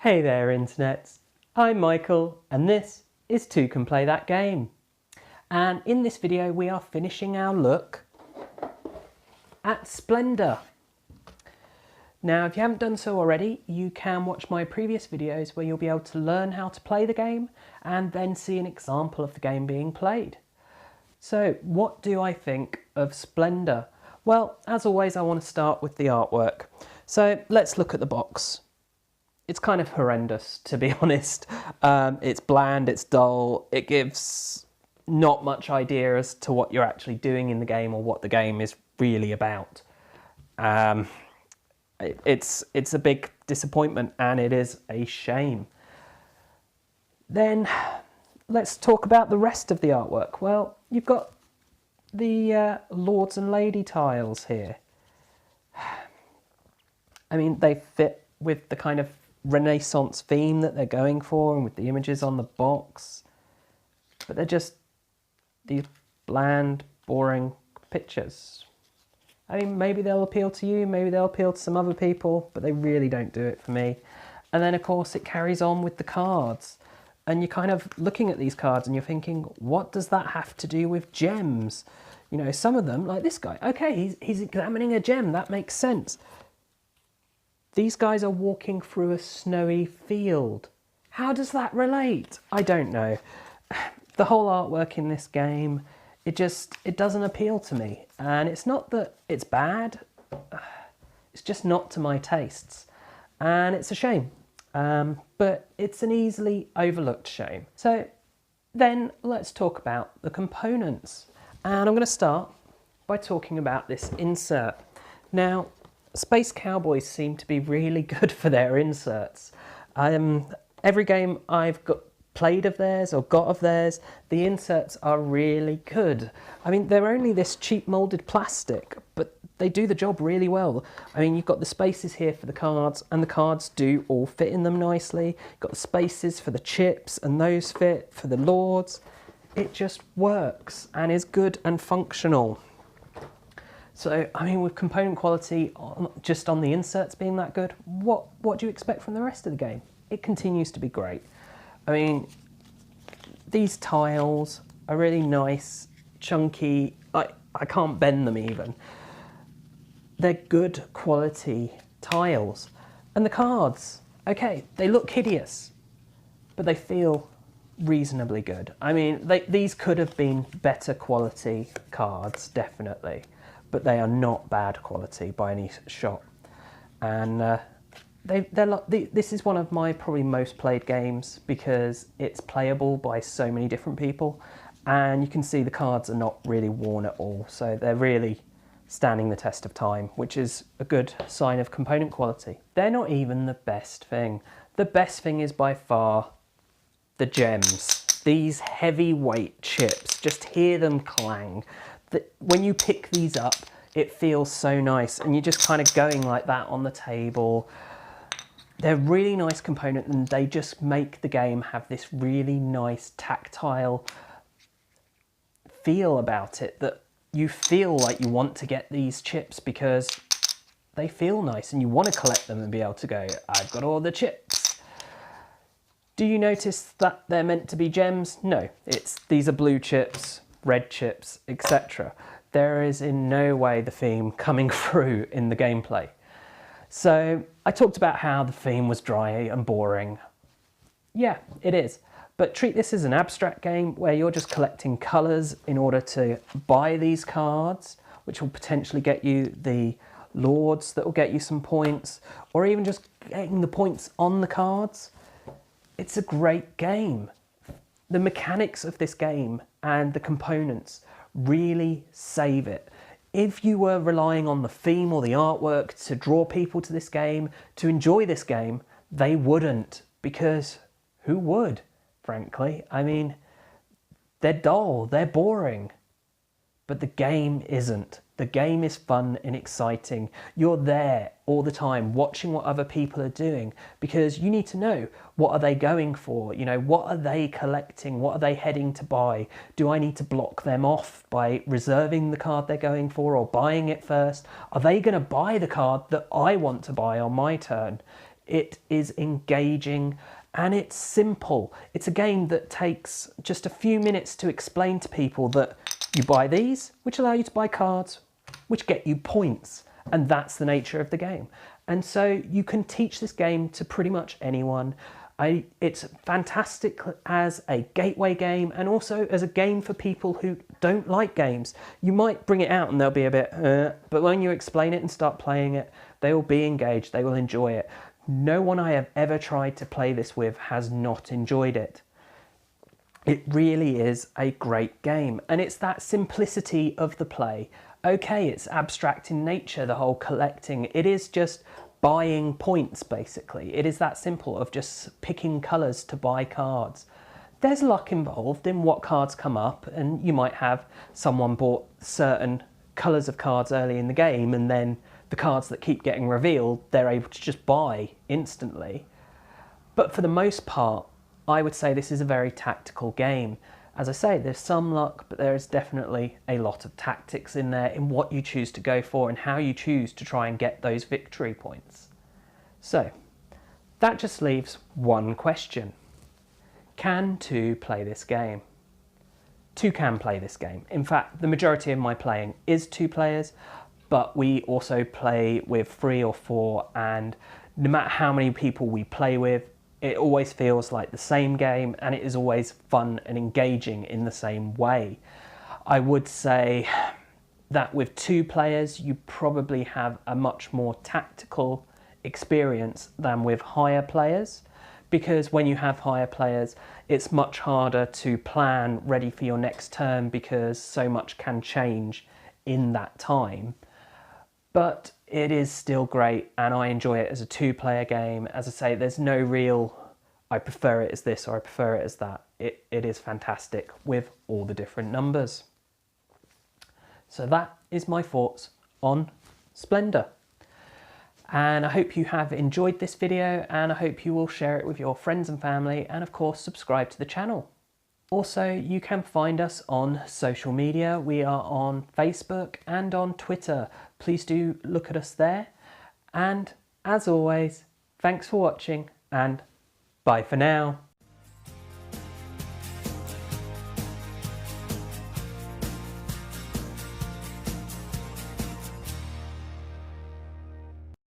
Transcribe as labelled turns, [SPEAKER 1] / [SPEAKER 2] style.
[SPEAKER 1] Hey there internets, I'm Michael and this is Toucan Play That Game. And in this video we are finishing our look at Splendor. Now if you haven't done so already, you can watch my previous videos where you'll be able to learn how to play the game and then see an example of the game being played. So what do I think of Splendor? Well, as always I want to start with the artwork. So let's look at the box. It's kind of horrendous, to be honest. It's bland, it's dull, it gives not much idea as to what you're actually doing in the game or what the game is really about. It's a big disappointment and it is a shame. Then let's talk about the rest of the artwork. Well, you've got the Lords and Lady tiles here. I mean, they fit with the kind of Renaissance theme that they're going for and with the images on the box, but they're just these bland, boring pictures. I mean, maybe they'll appeal to you, maybe they'll appeal to some other people, but they really don't do it for me. And then of course it carries on with the cards, and you're kind of looking at these cards and you're thinking, what does that have to do with gems? You know, some of them, like this guy, okay, he's examining a gem, that makes sense. These guys are walking through a snowy field. How does that relate? I don't know. The whole artwork in this game, it doesn't appeal to me. And it's not that it's bad, it's just not to my tastes. And it's a shame, but it's an easily overlooked shame. So then let's talk about the components. And I'm going to start by talking about this insert. Now, Space Cowboys seem to be really good for their inserts. Every game I've played of theirs or got of theirs, the inserts are really good. I mean, they're only this cheap moulded plastic, but they do the job really well. I mean, you've got the spaces here for the cards, and the cards do all fit in them nicely. You've got the spaces for the chips, and those fit for the Lords. It just works and is good and functional. So, I mean, with component quality just on the inserts being that good, what do you expect from the rest of the game? It continues to be great. I mean, these tiles are really nice, chunky, I can't bend them even. They're good quality tiles. And the cards, okay, they look hideous, but they feel reasonably good. I mean, these could have been better quality cards, definitely. But they are not bad quality by any shot. And this is one of my probably most played games because it's playable by so many different people, and you can see the cards are not really worn at all, so they're really standing the test of time, which is a good sign of component quality. They're not even the best thing. The best thing is by far the gems. These heavyweight chips, just hear them clang. When you pick these up, it feels so nice, and you're just kind of going like that on the table. They're really nice component, and they just make the game have this really nice tactile feel about it, that you feel like you want to get these chips because they feel nice and you want to collect them and be able to go, I've got all the chips. Do you notice that they're meant to be gems? No, these are blue chips, red chips, etc. There is in no way the theme coming through in the gameplay. So I talked about how the theme was dry and boring. Yeah, it is. But treat this as an abstract game where you're just collecting colours in order to buy these cards, which will potentially get you the Lords that will get you some points, or even just getting the points on the cards. It's a great game. The mechanics of this game and the components really save it. If you were relying on the theme or the artwork to draw people to this game, to enjoy this game, they wouldn't, because who would, frankly? I mean, they're dull, they're boring, but the game isn't. The game is fun and exciting. You're there all the time watching what other people are doing because you need to know, what are they going for? You know, what are they collecting? What are they heading to buy? Do I need to block them off by reserving the card they're going for or buying it first? Are they going to buy the card that I want to buy on my turn? It is engaging and it's simple. It's a game that takes just a few minutes to explain to people that you buy these, which allow you to buy cards, which get you points. And that's the nature of the game. And so you can teach this game to pretty much anyone. It's fantastic as a gateway game and also as a game for people who don't like games. You might bring it out and they'll be a bit, but when you explain it and start playing it, they will be engaged, they will enjoy it. No one I have ever tried to play this with has not enjoyed it. It really is a great game, and it's that simplicity of the play. Okay, it's abstract in nature, the whole collecting. It is just buying points, basically. It is that simple of just picking colours to buy cards. There's luck involved in what cards come up, and you might have someone bought certain colours of cards early in the game, and then the cards that keep getting revealed, they're able to just buy instantly. But for the most part, I would say this is a very tactical game. As I say, there's some luck, but there is definitely a lot of tactics in there in what you choose to go for and how you choose to try and get those victory points. So, that just leaves one question. Can two play this game? Two can play this game. In fact, the majority of my playing is two players, but we also play with 3 or 4, and no matter how many people we play with, it always feels like the same game, and it is always fun and engaging in the same way. I would say that with 2 players, you probably have a much more tactical experience than with higher players, because when you have higher players, it's much harder to plan ready for your next turn because so much can change in that time. But it is still great, and I enjoy it as a 2-player game. As I say, there's no real, I prefer it as this or I prefer it as that. It is fantastic with all the different numbers. So that is my thoughts on Splendor. And I hope you have enjoyed this video, and I hope you will share it with your friends and family, and of course subscribe to the channel. Also, you can find us on social media. We are on Facebook and on Twitter. Please do look at us there. And as always, thanks for watching, and bye for now.